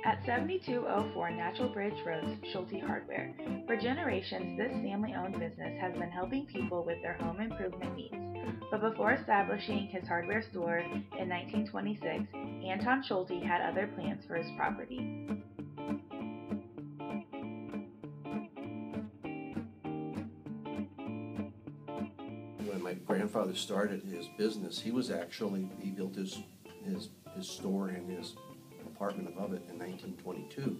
At 7204 Natural Bridge Road, Schulte Hardware. For generations, this family-owned business has been helping people with their home improvement needs. But before establishing his hardware store in 1926, Anton Schulte had other plans for his property. When my grandfather started his business, he built his store and his apartment above it in 1922,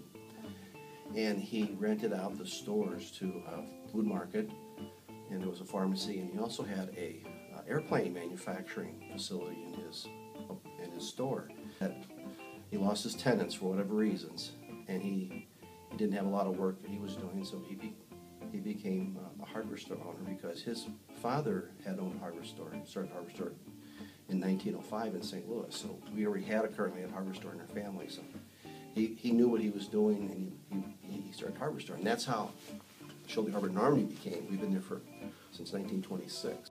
and he rented out the stores to a food market, and there was a pharmacy, and he also had a airplane manufacturing facility in his store. He lost his tenants for whatever reasons, and he didn't have a lot of work that he was doing, so he became a hardware store owner because his father had owned a hardware store. He started a hardware store in 1905 in St. Louis, so we already had a hardware store in our family, so he knew what he was doing, and he started a hardware store, and that's how Schulte Harbor Normandy became. We've been there since 1926.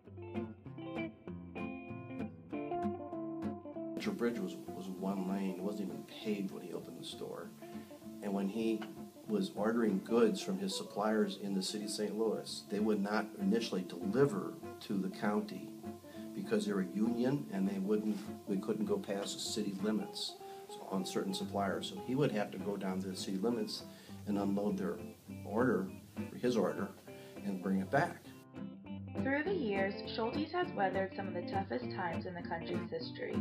Natural Bridge was one lane. It wasn't even paved when he opened the store, and when he was ordering goods from his suppliers in the city of St. Louis, they would not initially deliver to the county because they're a union, and they couldn't go past the city limits on certain suppliers. So he would have to go down to the city limits and unload their order, his order, and bring it back. Through the years, Schulte's has weathered some of the toughest times in the country's history.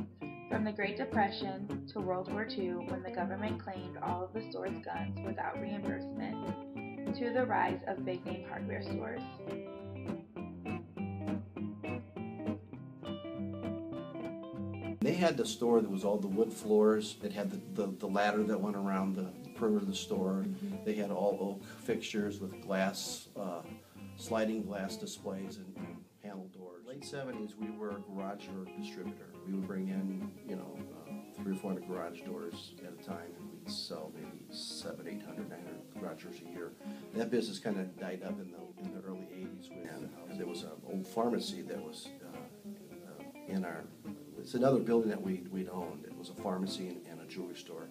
From the Great Depression to World War II, when the government claimed all of the store's guns without reimbursement, to the rise of big-name hardware stores. They had the store that was all the wood floors. It had the ladder that went around the perimeter of the store. They had all oak fixtures with glass, sliding glass displays and panel doors. Late 70s, we were a garage door distributor. We would bring in, 300 or 400 garage doors at a time, and we'd sell maybe 700, 800, 900 garage doors a year. That business kind of died up in the early 80s. And there was an old pharmacy that was it's another building that we'd owned. It was a pharmacy and a jewelry store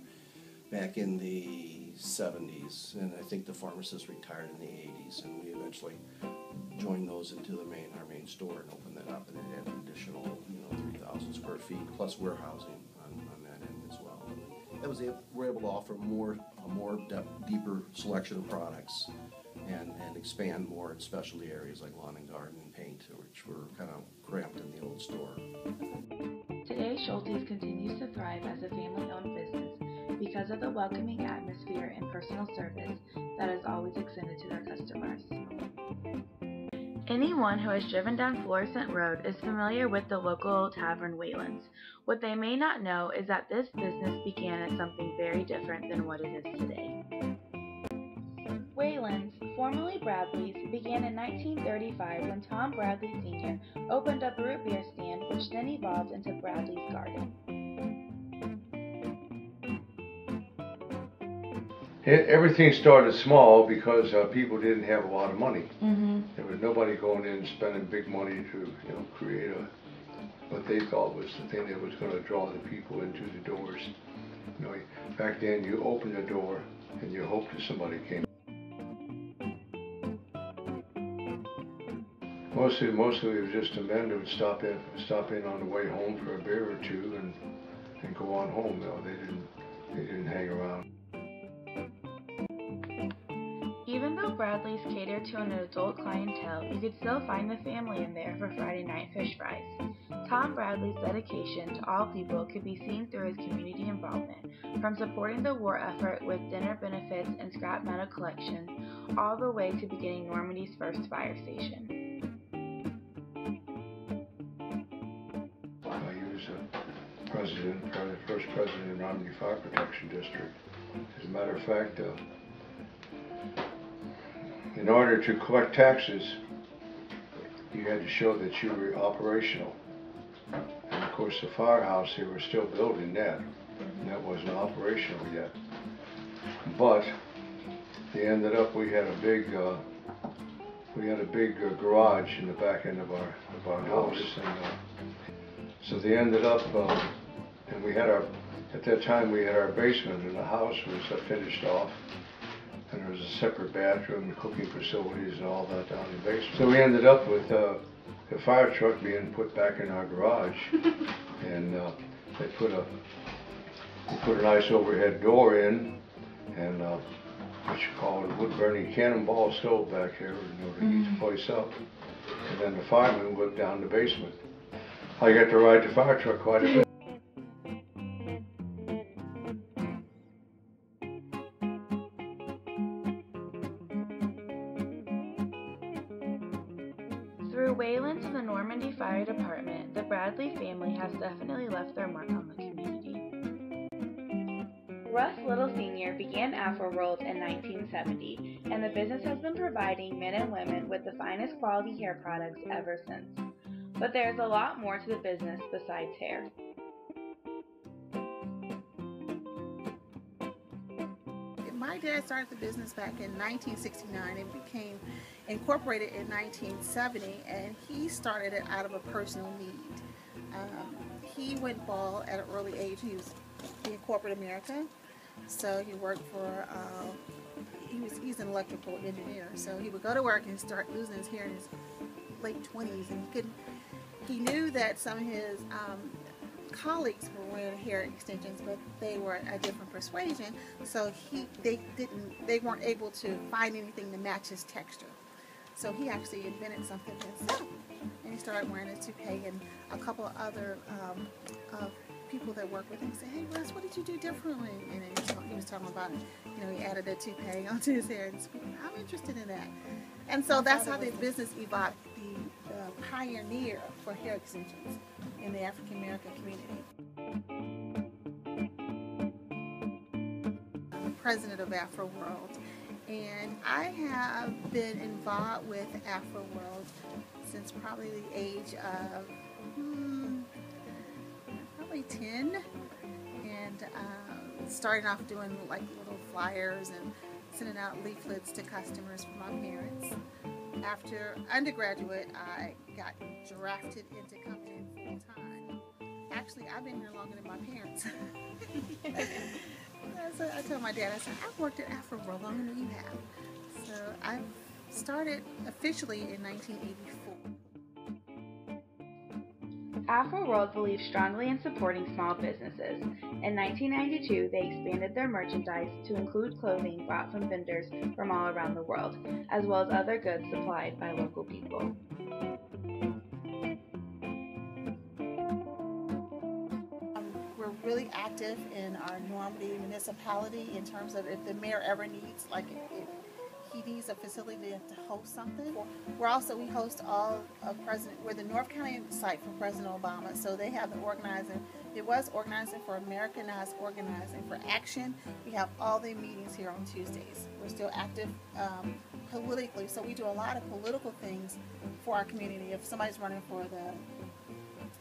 back in the 70s, and I think the pharmacist retired in the 80s, and we eventually joined those into our main store and opened that up, and it had an additional 3,000 square feet plus warehousing on that end as well. And we're able to offer a more deeper selection of products and expand more in specialty areas like lawn and garden and paint, which were kind of cramped in the old store. Today, Schulte's continues to thrive as a family-owned business because of the welcoming atmosphere and personal service that is always extended to their customers. Anyone who has driven down Florissant Road is familiar with the local tavern Wayland's. What they may not know is that this business began as something very different than what it is today. Wayland's, formerly Bradley's, began in 1935 when Tom Bradley Sr. opened up a root beer stand, which then evolved into Bradley's Garden. Everything started small because people didn't have a lot of money. There was nobody going in and spending big money to create what they thought was the thing that was going to draw the people into the doors. Back then you opened the door and you hoped that somebody came. Mostly it was just the men that would stop in on the way home for a beer or two and go on home. They didn't hang around. Even though Bradley's catered to an adult clientele, you could still find the family in there for Friday night fish fries. Tom Bradley's dedication to all people could be seen through his community involvement, from supporting the war effort with dinner benefits and scrap metal collection, all the way to beginning Normandy's first fire station. He was the first president of the Normandy Fire Protection District. As a matter of fact, in order to collect taxes, you had to show that you were operational. And of course, the firehouse, they were still building that, and that wasn't operational yet. But they ended up, we had a big garage in the back end of our house, and so they ended up, and we had At that time, we had our basement, and the house was finished off, and there was a separate bathroom, cooking facilities, and all that down in the basement. So we ended up with the fire truck being put back in our garage, and they put a nice overhead door in, and what you call it, a wood-burning cannonball stove back here, to heat the place up. And then the firemen whipped down the basement. I got to ride the fire truck quite a bit. Through Wayland to the Normandy Fire Department, the Bradley family has definitely left their mark on the community. Russ Little Sr. began Afroworld in 1970, and the business has been providing men and women with the finest quality hair products ever since. But there's a lot more to the business besides hair. My dad started the business back in 1969 and became incorporated in 1970, and he started it out of a personal need. He went bald at an early age. He was in corporate America, so he worked for, he's an electrical engineer, so he would go to work and start losing his hair in his late 20s, and he knew that some of his colleagues were wearing hair extensions, but they were a different persuasion, so they weren't able to find anything to match his texture. So he actually invented something himself, and he started wearing a toupee. And a couple of other people that work with him said, "Hey Russ, what did you do differently?" And he was talking about, he added a toupee onto his hair, and I'm interested in that. And so that's how the business evolved. The pioneer for hair extensions in the African American community. I'm the president of Afroworld, and I have been involved with Afroworld since probably the age of probably 10, and starting off doing like little flyers and sending out leaflets to customers from my parents. After undergraduate, I got drafted into coming in full time. Actually, I've been here longer than my parents. So I told my dad, I said, "I've worked at Afroworld longer than you have." So I started officially in 1984. Afroworld believes strongly in supporting small businesses. In 1992, they expanded their merchandise to include clothing bought from vendors from all around the world, as well as other goods supplied by local people. We're really active in our Normandy municipality in terms of if the mayor ever needs, like if he needs a facility to host something. We host all of we're the North County site for President Obama, so they have the organizing. It was organizing for America, now it's organizing for action. We have all the meetings here on Tuesdays. We're still active politically, so we do a lot of political things for our community. If somebody's running for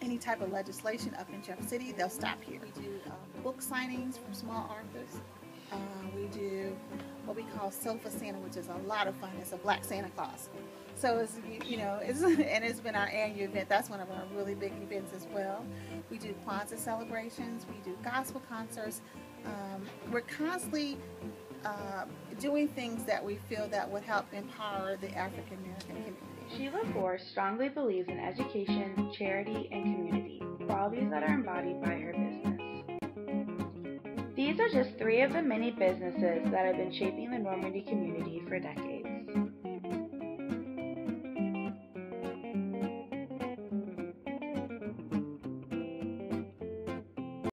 any type of legislation up in Jeff City, they'll stop here. We do book signings for small authors. We do what we call Sofa Santa, which is a lot of fun. It's a black Santa Claus. So it's been our annual event. That's one of our really big events as well. We do Kwanzaa celebrations. We do gospel concerts. We're constantly doing things that we feel that would help empower the African American community. Sheila Ford strongly believes in education, charity, and community, qualities that are embodied by her business. These are just 3 of the many businesses that have been shaping the Normandy community for decades.